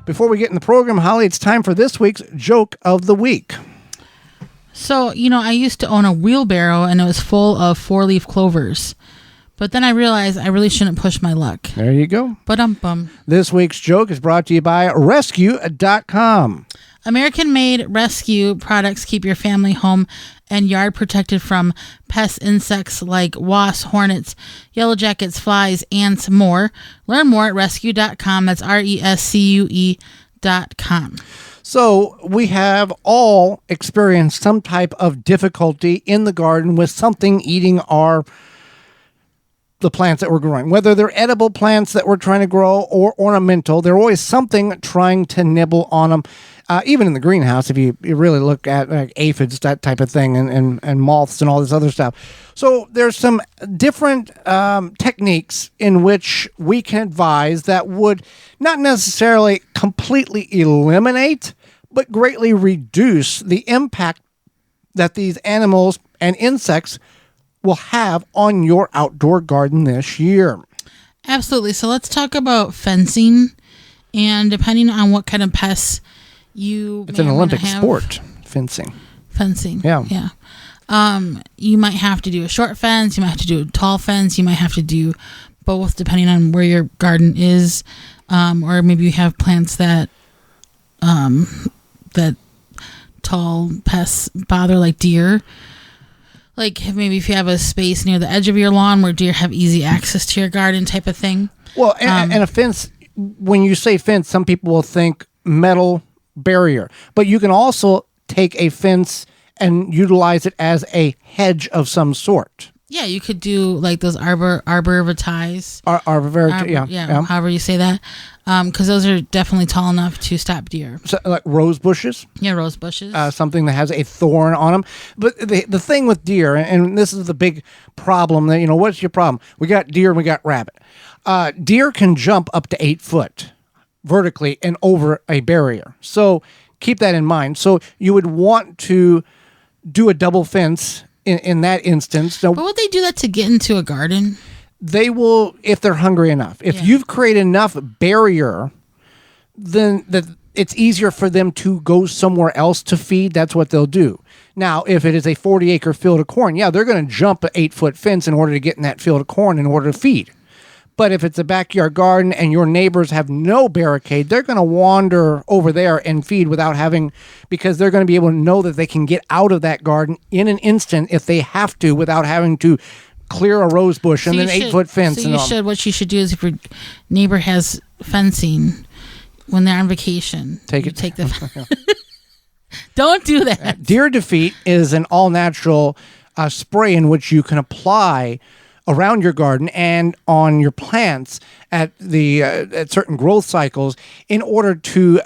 Before we get in the program, Holly, it's time for this week's Joke of the Week. So, I used to own a wheelbarrow and it was full of 4-leaf clovers. But then I realized I really shouldn't push my luck. There you go. Ba-dum-bum. This week's joke is brought to you by Rescue.com. American-made Rescue products keep your family home and yard protected from pest insects like wasps, hornets, yellow jackets, flies, ants, more. Learn more at Rescue.com. That's RESCUE.com. So we have all experienced some type of difficulty in the garden with something eating the plants that we're growing, whether they're edible plants that we're trying to grow or ornamental. There's always something trying to nibble on them. Even in the greenhouse, if you really look at like aphids, that type of thing, and moths and all this other stuff. So there's some different techniques in which we can advise that would not necessarily completely eliminate, but greatly reduce the impact that these animals and insects will have on your outdoor garden this year. Absolutely. So let's talk about fencing. And depending on what kind of pests it's an Olympic sport, fencing. Yeah. You might have to do a short fence. You might have to do a tall fence. You might have to do both depending on where your garden is. Or maybe you have plants that tall pests bother, like deer. Like maybe if you have a space near the edge of your lawn where deer have easy access to your garden type of thing. Well, and a fence, when you say fence, some people will think metal barrier. But you can also take a fence and utilize it as a hedge of some sort. Yeah, you could do like those arborvitaes. Yeah. However you say that. Because those are definitely tall enough to stop deer. So, like rose bushes? Yeah, rose bushes. Something that has a thorn on them. But the thing with deer, and this is the big problem, that what's your problem? We got deer and we got rabbit. Deer can jump up to 8 foot vertically and over a barrier. So keep that in mind. So you would want to do a double fence in that instance. But would they do that to get into a garden? They will, if they're hungry enough. If you've created enough barrier, then it's easier for them to go somewhere else to feed. That's what they'll do. Now, if it is a 40-acre field of corn, they're going to jump an 8-foot fence in order to get in that field of corn in order to feed. But if it's a backyard garden and your neighbors have no barricade, they're going to wander over there and feed because they're going to be able to know that they can get out of that garden in an instant if they have to, without having to clear a rose bush and an 8-foot fence. So what you should do is, if your neighbor has fencing, when they're on vacation, take the Don't do that. Deer Defeat is an all-natural spray in which you can apply around your garden and on your plants at certain growth cycles in order to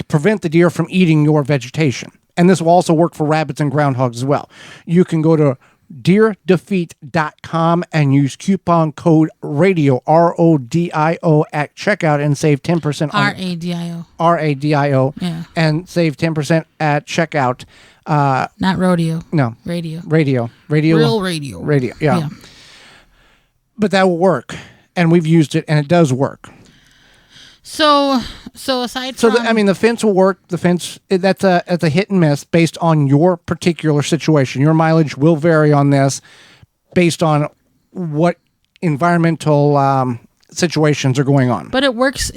prevent the deer from eating your vegetation. And this will also work for rabbits and groundhogs as well. You can go to deerdefeat.com and use coupon code RADIO, RODIO, at checkout and save 10% on RADIO. Yeah. And save 10% at checkout. Not rodeo. No. Radio. Real radio. Radio, yeah. But that will work. And we've used it and it does work. So aside from... the fence will work. The fence, that's a hit and miss based on your particular situation. Your mileage will vary on this based on what environmental situations are going on. But it works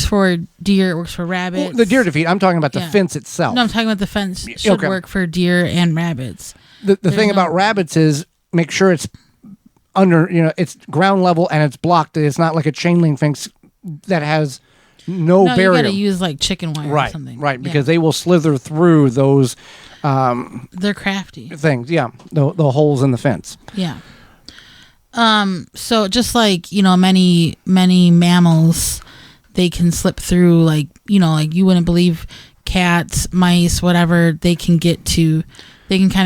for deer. It works for rabbits. Well, the Deer Defeat, I'm talking about the fence itself. No, I'm talking about the fence should work for deer and rabbits. The thing about rabbits is make sure it's under, it's ground level and it's blocked. It's not like a chain link fence that has no barrier. You got to use like chicken wire or something. Right, because they will slither through those. They're crafty things. Yeah, the holes in the fence. Yeah. So just like many mammals, they can slip through. Like you wouldn't believe, cats, mice, whatever. They can kind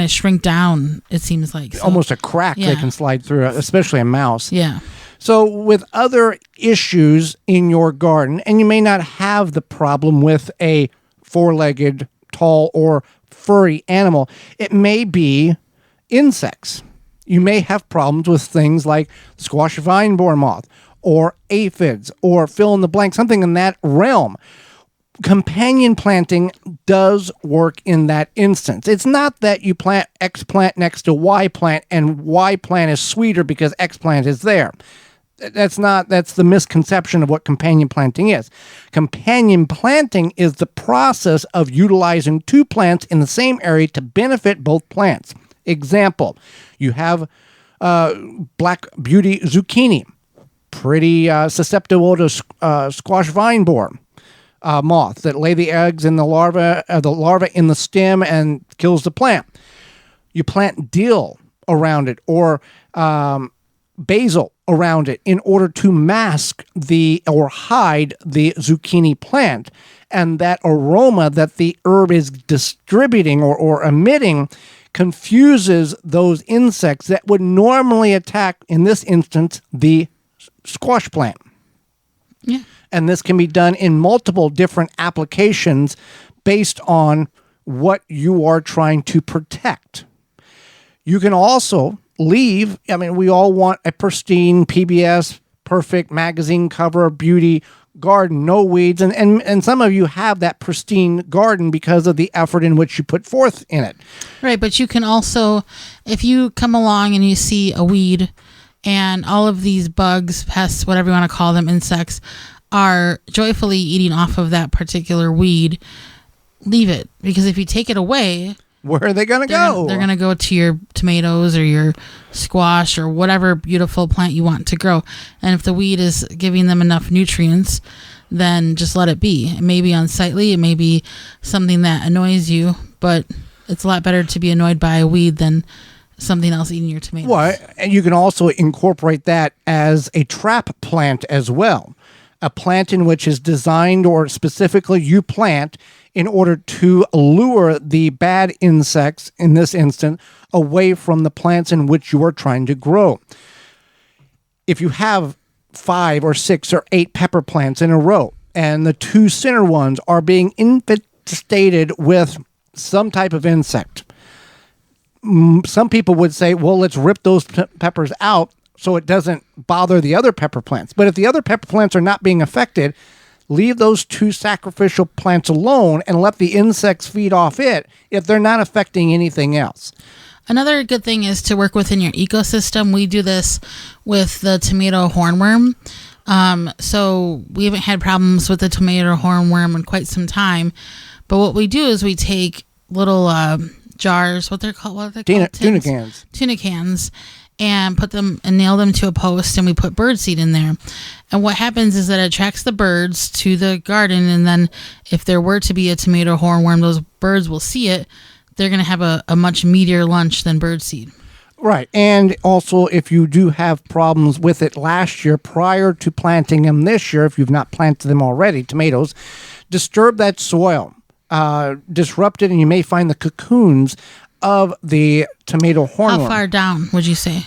of shrink down. It seems like almost a crack they can slide through, especially a mouse. Yeah. So with other issues in your garden, and you may not have the problem with a 4-legged, tall, or furry animal, it may be insects. You may have problems with things like squash vine borer moth or aphids or fill in the blank, something in that realm. Companion planting does work in that instance. It's not that you plant X plant next to Y plant and Y plant is sweeter because X plant is there. That's the misconception of what companion planting is. Companion planting is the process of utilizing two plants in the same area to benefit both plants. Example, you have black beauty zucchini, pretty susceptible to squash vine borer moth that lay the eggs in the larva in the stem and kills the plant. You plant dill around it or basil around it in order to mask or hide the zucchini plant, and that aroma that the herb is distributing or emitting confuses those insects that would normally attack, in this instance, the squash plant. Yeah. And this can be done in multiple different applications based on what you are trying to protect. You can also leave, we all want a pristine PBS, perfect magazine cover, beauty garden, no weeds. And some of you have that pristine garden because of the effort in which you put forth in it. Right, but you can also, if you come along and you see a weed and all of these bugs, pests, whatever you want to call them, insects, are joyfully eating off of that particular weed, leave it. Because if you take it away, where are they going to go? They're going to go to your tomatoes or your squash or whatever beautiful plant you want to grow. And if the weed is giving them enough nutrients, then just let it be. It may be unsightly. It may be something that annoys you, but it's a lot better to be annoyed by a weed than something else eating your tomatoes. Well, and you can also incorporate that as a trap plant as well. A plant in which is designed, or specifically you plant in order to lure the bad insects, in this instant, away from the plants in which you are trying to grow. If you have 5 or 6 or 8 pepper plants in a row, and the 2 center ones are being infestated with some type of insect, some people would say, well, let's rip those peppers out so it doesn't bother the other pepper plants. But if the other pepper plants are not being affected, leave those 2 sacrificial plants alone and let the insects feed off it if they're not affecting anything else. Another good thing is to work within your ecosystem. We do this with the tomato hornworm. So we haven't had problems with the tomato hornworm in quite some time. But what we do is we take little jars, what are they called? Tuna cans. Tuna cans. And put them and nail them to a post, and we put birdseed in there. And what happens is that it attracts the birds to the garden, and then if there were to be a tomato hornworm, those birds will see it. They're going to have a much meatier lunch than birdseed. Right. And also, if you do have problems with it last year prior to planting them this year, if you've not planted them already, tomatoes, disturb that soil, disrupt it, and you may find the cocoons of the tomato hornworm. How far down would you say?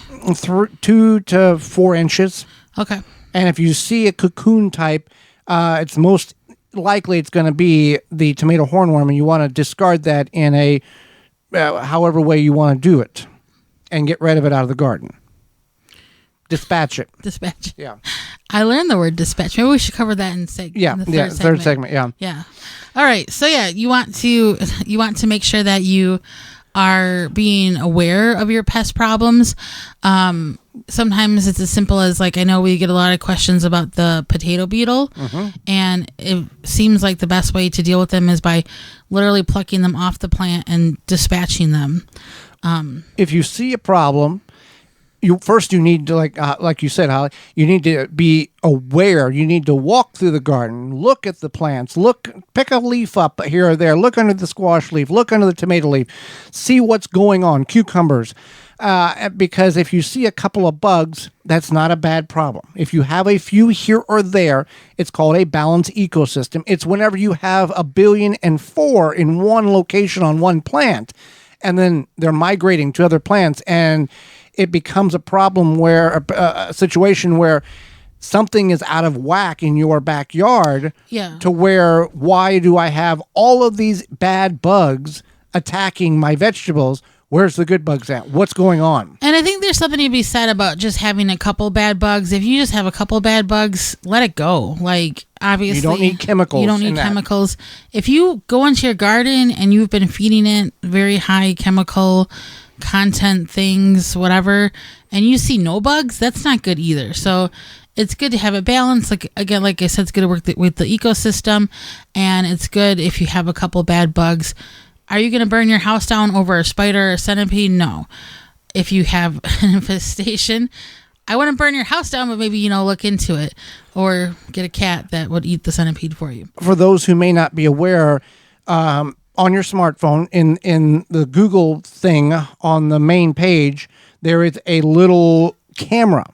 2 to 4 inches. Okay. And if you see a cocoon type, it's most likely it's going to be the tomato hornworm, and you want to discard that in a however way you want to do it, and get rid of it out of the garden. Dispatch it. Dispatch. Yeah. I learned the word dispatch. Maybe we should cover that in the third segment. Yeah. Yeah. All right. So yeah, you want to make sure that you are being aware of your pest problems. Sometimes it's as simple as, like, I know we get a lot of questions about the potato beetle, and it seems like the best way to deal with them is by literally plucking them off the plant and dispatching them. If you see a problem, you need to, like you said, Holly, you need to be aware. You need to walk through the garden, look at the plants, pick a leaf up here or there, look under the squash leaf, look under the tomato leaf, see what's going on, cucumbers. Because if you see a couple of bugs, that's not a bad problem. If you have a few here or there, it's called a balanced ecosystem. It's whenever you have 1,000,000,004 in one location on one plant, and then they're migrating to other plants, and it becomes a problem where a situation where something is out of whack in your backyard. Yeah. To where, why do I have all of these bad bugs attacking my vegetables Where's the good bugs at? What's going on? And I think there's something to be said about just having a couple bad bugs. If you just have a couple bad bugs, let it go. Like, obviously, You don't need chemicals. You don't need chemicals. If you go into your garden and you've been feeding it very high chemical content things, whatever, and you see no bugs, that's not good either. So it's good to have a balance. Like, again, like I said, it's good to work with the ecosystem, and it's good if you have a couple bad bugs. Are you going to burn your house down over a spider or a centipede? No. If you have an infestation, I wouldn't burn your house down, but maybe, look into it, or get a cat that would eat the centipede for you. For those who may not be aware, on your smartphone, in the Google thing on the main page, there is a little camera.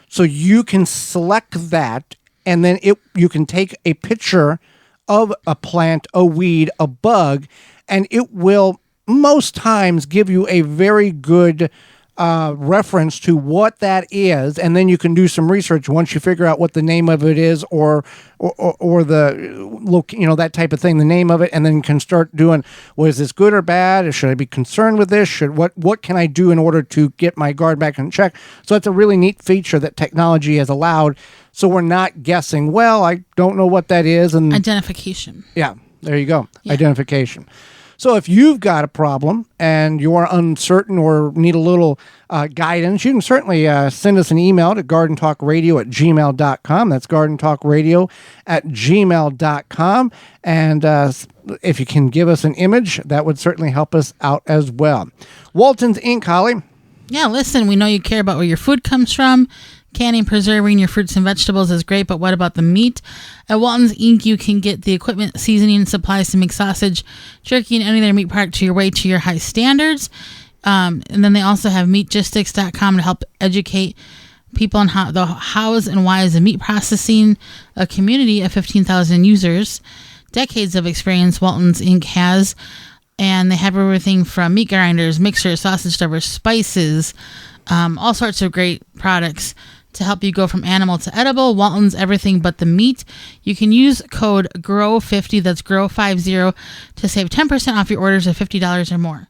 So you can select that, and then you can take a picture of a plant, a weed, a bug, and it will most times give you a very good reference to what that is, and then you can do some research once you figure out what the name of it is, or the look, that type of thing, the name of it, and then you can start doing, well, is this good or bad? Or should I be concerned with this? What can I do in order to get my garden back in check? So that's a really neat feature that technology has allowed. So we're not guessing, well, I don't know what that is, and identification. Yeah, there you go, identification. So if you've got a problem and you are uncertain or need a little guidance, you can certainly send us an email to gardentalkradio@gmail.com. That's gardentalkradio@gmail.com. And if you can give us an image, that would certainly help us out as well. Walton's Inc., Holly. Yeah, listen, we know you care about where your food comes from. Canning, preserving your fruits and vegetables is great, but what about the meat? At Walton's Inc., you can get the equipment, seasoning, and supplies to make sausage, jerky, and any other meat product to your high standards. And then they also have meatgistics.com to help educate people on the hows and whys of meat processing. A community of 15,000 users, decades of experience Walton's Inc. has, and they have everything from meat grinders, mixers, sausage stuffers, spices, all sorts of great products to help you go from animal to edible. Walton's everything but the meat. You can use code GROW50, that's GROW50, to save 10% off your orders of $50 or more.